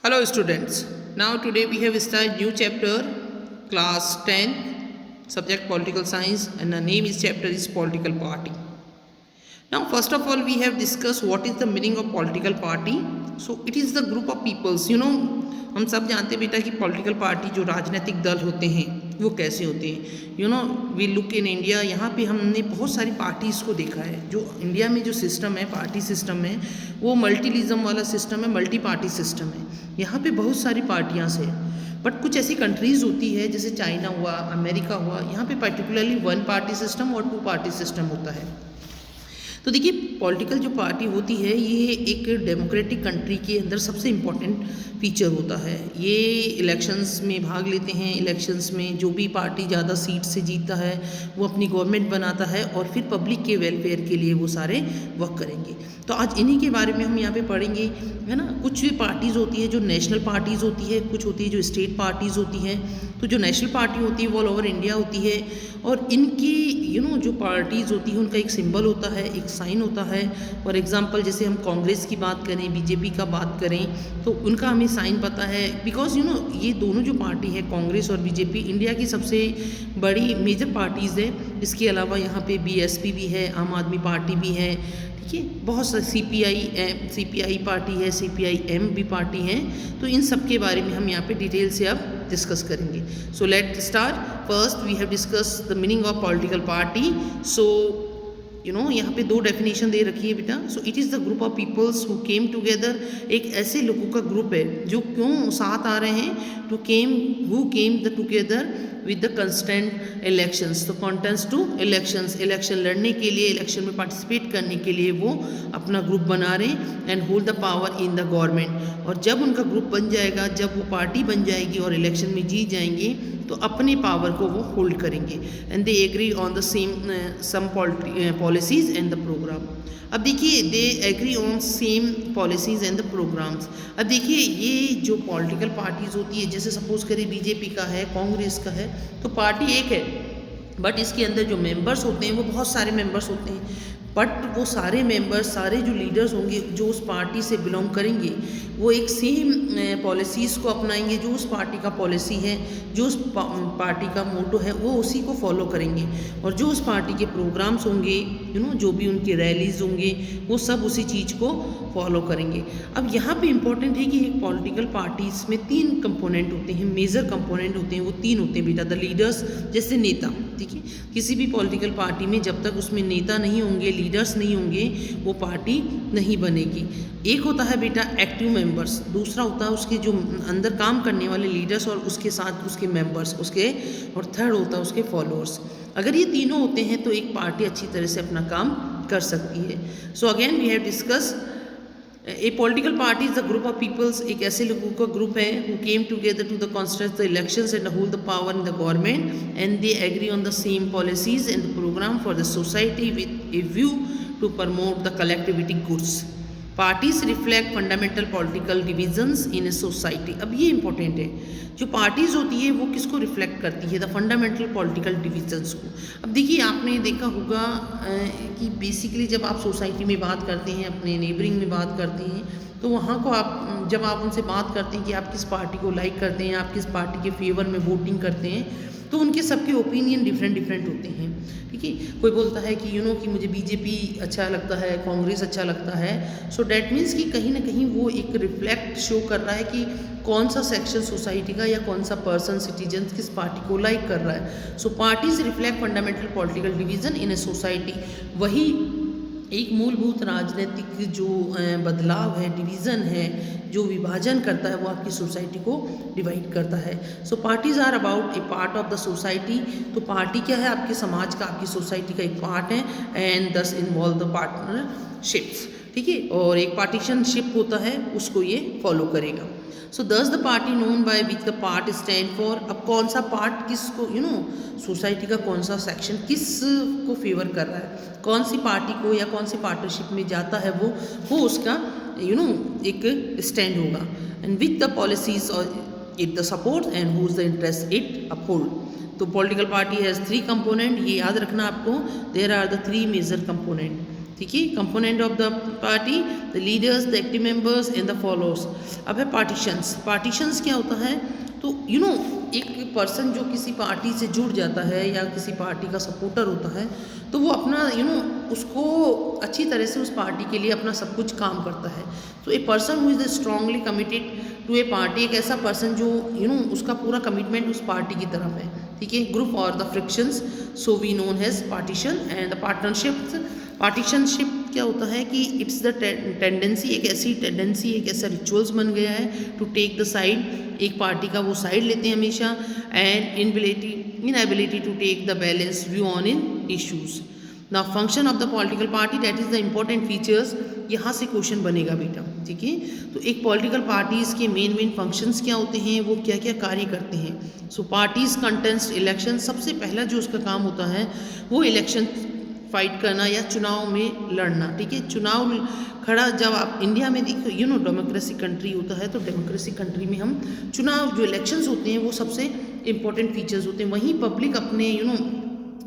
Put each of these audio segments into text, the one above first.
Hello students. Now today we have started new chapter class 10 subject political science and the name is chapter is political party. Now first of all we have discussed what is the meaning of political party. So it is the group of peoples हम सब जानते हैं बेटा कि political party जो राजनीतिक दल होते हैं वो कैसे होते हैं वी लुक इन इंडिया। यहाँ पे हमने बहुत सारी पार्टीज़ को देखा है। जो इंडिया में जो सिस्टम है पार्टी सिस्टम है वो मल्टीलिज्म वाला सिस्टम है, मल्टी पार्टी सिस्टम है। यहाँ पे बहुत सारी पार्टियाँ से बट कुछ ऐसी कंट्रीज़ होती है जैसे चाइना हुआ, अमेरिका हुआ, यहाँ पे पर्टिकुलरली वन पार्टी सिस्टम और टू पार्टी सिस्टम होता है। तो देखिए पॉलिटिकल जो पार्टी होती है ये एक डेमोक्रेटिक कंट्री के अंदर सबसे इम्पॉर्टेंट फीचर होता है। ये इलेक्शंस में भाग लेते हैं। इलेक्शंस में जो भी पार्टी ज़्यादा सीट से जीतता है वो अपनी गवर्नमेंट बनाता है और फिर पब्लिक के वेलफेयर के लिए वो सारे वर्क करेंगे। तो आज इन्हीं के बारे में हम यहाँ पे पढ़ेंगे, है ना। कुछ भी पार्टीज़ होती है जो नेशनल पार्टीज़ होती है, कुछ होती है जो स्टेट पार्टीज़ होती हैं। तो जो नेशनल पार्टी होती है वो ऑल ओवर इंडिया होती है और इनकी जो पार्टीज़ होती है उनका एक सिंबल होता है, एक साइन होता है। फॉर एग्जांपल जैसे हम कांग्रेस की बात करें, बीजेपी का बात करें तो उनका हमें साइन पता है बिकॉज ये दोनों जो पार्टी है कांग्रेस और बीजेपी इंडिया की सबसे बड़ी मेजर पार्टीज़ है। इसके अलावा यहाँ पे बीएसपी भी है, आम आदमी पार्टी भी है, ठीक है। बहुत सारे सीपीआई पार्टी है, सीपीआईएम भी पार्टी हैं। तो इन सब के बारे में हम यहाँ पे डिटेल से अब डिस्कस करेंगे। So let start. First we have discuss the meaning of political party. So यहाँ पे दो डेफिनेशन दे रखी है बेटा। So it is the group of peoples who came together. एक ऐसे लोगों का ग्रुप है जो क्यों साथ आ रहे हैं, who came the together with the constant elections. तो कॉन्टेंट्स टू इलेक्शंस, इलेक्शन लड़ने के लिए, इलेक्शन में पार्टिसिपेट करने के लिए वो अपना ग्रुप बना रहे हैं and hold the power in the government. और जब उनका ग्रुप बन जाएगा, जब वो पार्टी बन जाएगी और इलेक्शन में जीत जाएंगे तो अपने पावर को वो होल्ड करेंगे and they agree on the some policies and the program. अब देखिए they agree on same policies and the programs. अब देखिए ये जो पॉलिटिकल पार्टीज़ होती है, जैसे सपोज करें बीजेपी का है, कांग्रेस का है, तो पार्टी एक है बट इसके अंदर जो मेंबर्स होते हैं वो बहुत सारे मेंबर्स होते हैं। बट वो सारे मेंबर्स, सारे जो लीडर्स होंगे जो उस पार्टी से बिलोंग करेंगे वो एक सेम पॉलिसीज़ को अपनाएंगे। जो उस पार्टी का पॉलिसी है, जो उस पार्टी का मोटो है वो उसी को फॉलो करेंगे। और जो उस पार्टी के प्रोग्राम्स होंगे, जो भी उनके रैलीज होंगे वो सब उसी चीज़ को फॉलो करेंगे। अब यहाँ पे इम्पोर्टेंट है कि एक पॉलिटिकल पार्टीज़ में तीन कंपोनेंट होते हैं, मेजर कंपोनेंट होते हैं। वो तीन होते हैं बेटा, द लीडर्स, जैसे नेता, ठीक है। किसी भी पॉलिटिकल पार्टी में जब तक उसमें नेता नहीं होंगे, लीडर्स नहीं होंगे, वो पार्टी नहीं बनेगी। एक होता है बेटा एक्टिव मेंबर्स, दूसरा होता है उसके जो अंदर काम करने वाले लीडर्स और उसके साथ उसके मेंबर्स उसके, और थर्ड होता है उसके फॉलोअर्स। अगर ये तीनों होते हैं तो एक पार्टी अच्छी तरह से अपना काम कर सकती है। So again we have discuss a political party is the group of peoples. एक ऐसे लोगों का ग्रुप है who came together to the constant the elections and hold the power in the government and they agree on the same policies and program for the society with a view to promote the collectivity goods. Parties reflect fundamental political divisions in a society. अब ये important है, जो parties होती है वो किसको reflect करती है, द फंडामेंटल पॉलिटिकल डिविजन्स को। अब देखिए आपने देखा होगा कि बेसिकली जब आप सोसाइटी में बात करते हैं, अपने नेबरिंग में बात करते हैं, तो वहाँ को आप जब आप उनसे बात करते हैं कि आप किस पार्टी को लाइक करते हैं, आप किस पार्टी के फेवर में वोटिंग करते हैं, तो उनके सबके ओपिनियन डिफरेंट होते हैं, ठीक है। कोई बोलता है कि कि मुझे बीजेपी अच्छा लगता है, कांग्रेस अच्छा लगता है। सो डैट मीन्स कि कहीं ना कहीं वो एक रिफ्लेक्ट शो कर रहा है कि कौन सा सेक्शन सोसाइटी का या कौन सा पर्सन, सिटीजन किस पार्टी को लाइक कर रहा है। So parties reflect fundamental political division in a society. वही एक मूलभूत राजनीतिक जो बदलाव है, डिवीज़न है, जो विभाजन करता है, वो आपकी सोसाइटी को डिवाइड करता है। So parties are about a part of the society. तो पार्टी क्या है, आपके समाज का, आपकी सोसाइटी का एक पार्ट है एंड दस इन्वॉल्व द पार्टनरशिप्स, ठीक है। और एक पार्टीशनशिप होता है, उसको ये फॉलो करेगा। सो दस the party known by which the part stand for. अब कौन सा पार्ट किसको, सोसाइटी का कौन सा सेक्शन किस को फेवर कर रहा है, कौन सी पार्टी को या कौन सी पार्टनरशिप में जाता है, वो उसका एक स्टैंड होगा। एंड विथ द पॉलिसीज और it the support and who is the interest it uphold. तो political party has three component, ये याद रखना आपको। There are the three major component. ठीक है, component of the party, the leaders, the active members and the followers. अब है partitions. Partitions क्या होता है, तो एक पर्सन जो किसी पार्टी से जुड़ जाता है या किसी पार्टी का सपोर्टर होता है, तो वो अपना उसको अच्छी तरह से उस पार्टी के लिए अपना सब कुछ काम करता है। तो a person who is strongly committed to a party, एक ऐसा पर्सन जो उसका पूरा कमिटमेंट उस पार्टी की तरफ है, ठीक है। ग्रुप और the frictions, so we known has partition and the partnership. Partisanship क्या होता है कि इट्स द टेंडेंसी, एक ऐसी टेंडेंसी, एक ऐसा रिचुअल्स बन गया है टू टेक द साइड, एक पार्टी का वो साइड लेते हैं हमेशा, and inability to take the balance view on in issues. The function of the political party, that is the important features, यहाँ से क्वेश्चन बनेगा बेटा, ठीक है। तो एक पॉलिटिकल पार्टीज के मेन फंक्शंस क्या होते हैं, वो क्या क्या कार्य करते हैं। सो पार्टीज कंटेस्ट इलेक्शन, सबसे पहला जो उसका काम होता है वो इलेक्शन फाइट करना या चुनाव में लड़ना, ठीक है। चुनाव खड़ा, जब आप इंडिया में देखो डेमोक्रेसी कंट्री होता है, तो डेमोक्रेसी कंट्री में हम चुनाव जो इलेक्शंस होते हैं वो सबसे इम्पोर्टेंट फीचर्स होते हैं। वहीं पब्लिक अपने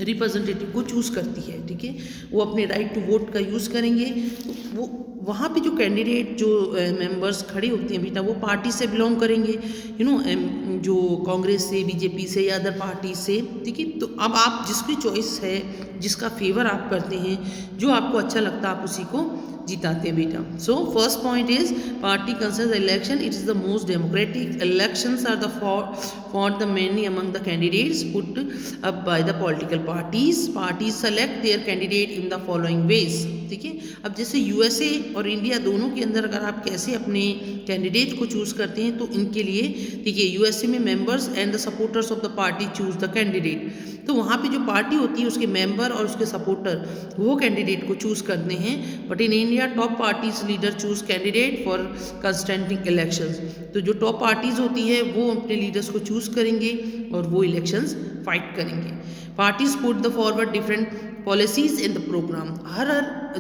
रिप्रेजेंटेटिव को चूज़ करती है, ठीक है। वो अपने राइट टू वोट का यूज़ करेंगे। तो वो वहाँ पे जो कैंडिडेट जो मेंबर्स खड़े होते हैं बेटा, वो पार्टी से बिलोंग करेंगे, जो कांग्रेस से, बीजेपी से या अदर पार्टी से, ठीक है। तो अब आप जिसकी चॉइस है, जिसका फेवर आप करते हैं, जो आपको अच्छा लगता है, आप उसी को जिताते हैं बेटा। So first point is party concerns election, it is the most democratic. Elections are the for the many among the candidates put up by the political parties. Parties select their candidate in the following ways, ठीक है। अब जैसे USA और India दोनों के अंदर अगर आप कैसे अपने कैंडिडेट को चूज़ करते हैं, तो इनके लिए, ठीक है, यूएसए में members and the supporters of the party choose the candidate. तो वहाँ पे जो पार्टी होती है, उसके मेंबर और उसके सपोर्टर वो कैंडिडेट को चूज़ करते हैं। But in India top parties leader choose candidate for contesting elections. तो जो टॉप पार्टीज होती है वो अपने लीडर्स को चूज़ करेंगे और वो इलेक्शंस फाइट करेंगे। Parties put the forward different policies in the program. हर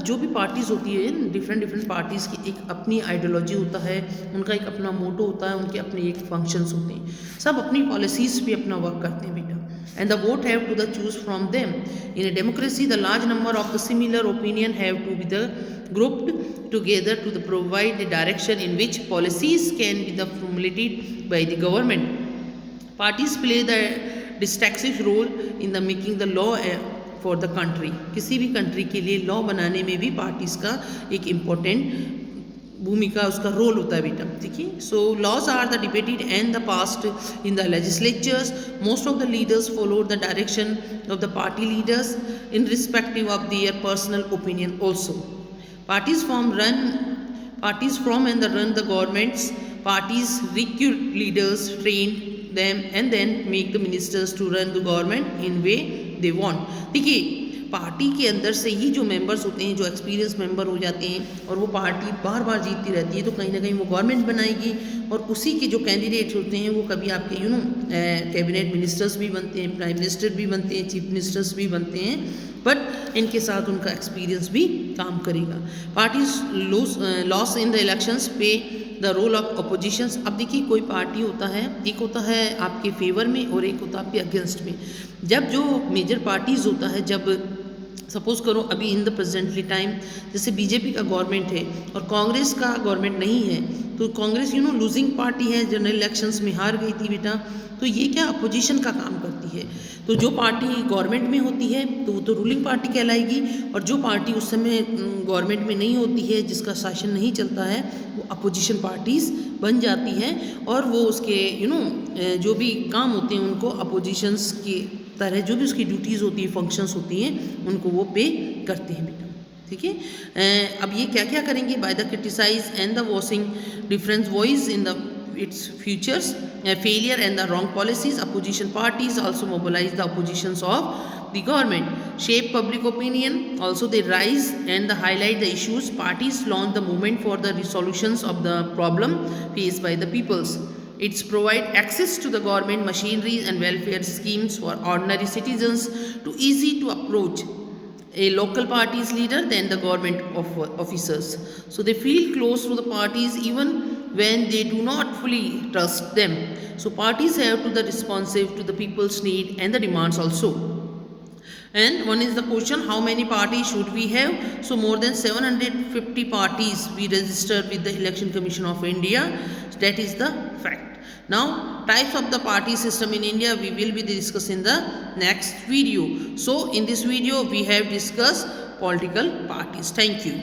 जो भी पार्टीज होती है, डिफरेंट पार्टीज़ की एक अपनी आइडियोलॉजी होता है, उनका एक अपना मोटो होता है, उनके अपने एक फंक्शंस होते हैं, सब अपनी पॉलिसीज पे अपना वर्क करते हैं बेटा। And the vote have to the choose from them. In a democracy, the large number of the similar opinion have to be the grouped together to the provide the direction in which policies can be the formulated by the government. Parties play the decisive role in the making the law for the country. किसी भी country के लिए law बनाने में भी parties का एक important भूमिका, उसका रोल होता है बेटा, ठीक है। So laws are the debated and the passed in the legislatures. Most of the leaders follow the direction of the party leaders in respective of their personal opinion also. Parties from and the run the governments. Parties recruit leaders, train them and then make the ministers to run the government in way they want। देखिए, party के अंदर से ही जो members होते हैं, जो experience member हो जाते हैं, और वो पार्टी बार बार जीतती रहती है, तो कहीं ना कहीं वो गवर्नमेंट बनाएगी, और उसी के जो कैंडिडेट्स होते हैं वो कभी आपके कैबिनेट मिनिस्टर्स भी बनते हैं, प्राइम मिनिस्टर भी बनते हैं, चीफ मिनिस्टर्स भी बनते हैं, बट इनके साथ उनका एक्सपीरियंस भी काम करेगा। Parties loss in the elections पे द रोल ऑफ अपोजिशंस। अब देखिए, कोई पार्टी होता है, एक होता है आपके फेवर में और एक होता है आपके अगेंस्ट में। जब जो मेजर पार्टीज़ होता है, जब सपोज करो अभी इन द प्रेजेंटली टाइम जैसे बीजेपी का गवर्नमेंट है और कांग्रेस का गवर्नमेंट नहीं है, तो कांग्रेस लूजिंग पार्टी है, जनरल इलेक्शंस में हार गई थी बेटा, तो ये क्या अपोजिशन का काम करती है। तो जो पार्टी गवर्नमेंट में होती है तो वो तो रूलिंग पार्टी कहलाएगी, और जो पार्टी उस समय गवर्नमेंट में नहीं होती है, जिसका शासन नहीं चलता है, वो अपोजिशन पार्टीज़ बन जाती है, और वो उसके जो भी काम होते हैं उनको अपोजिशंस की तरह जो भी उसकी ड्यूटीज़ होती है, फंक्शंस होती हैं, उनको वो पे करते हैं बेटा, ठीक है। अब ये क्या क्या करेंगे, by the criticise and the voicing difference voice in the its futures failure and the wrong policies. Opposition parties also mobilize the oppositions of the government, shape public opinion, also they rise and highlight the issues. Parties launch the movement for the resolutions of the problem faced by the peoples. It's provide access to the government machinery and welfare schemes for ordinary citizens to easy to approach a local party's leader than the government officers. So they feel close to the parties even when they do not fully trust them. So parties have to the responsive to the people's need and the demands also. And one is the question, how many parties should we have? So more than 750 parties we registered with the Election Commission of India. That is the fact. Now types of the party system in India we will be discussing in the next video. So in this video we have discussed political parties. Thank you.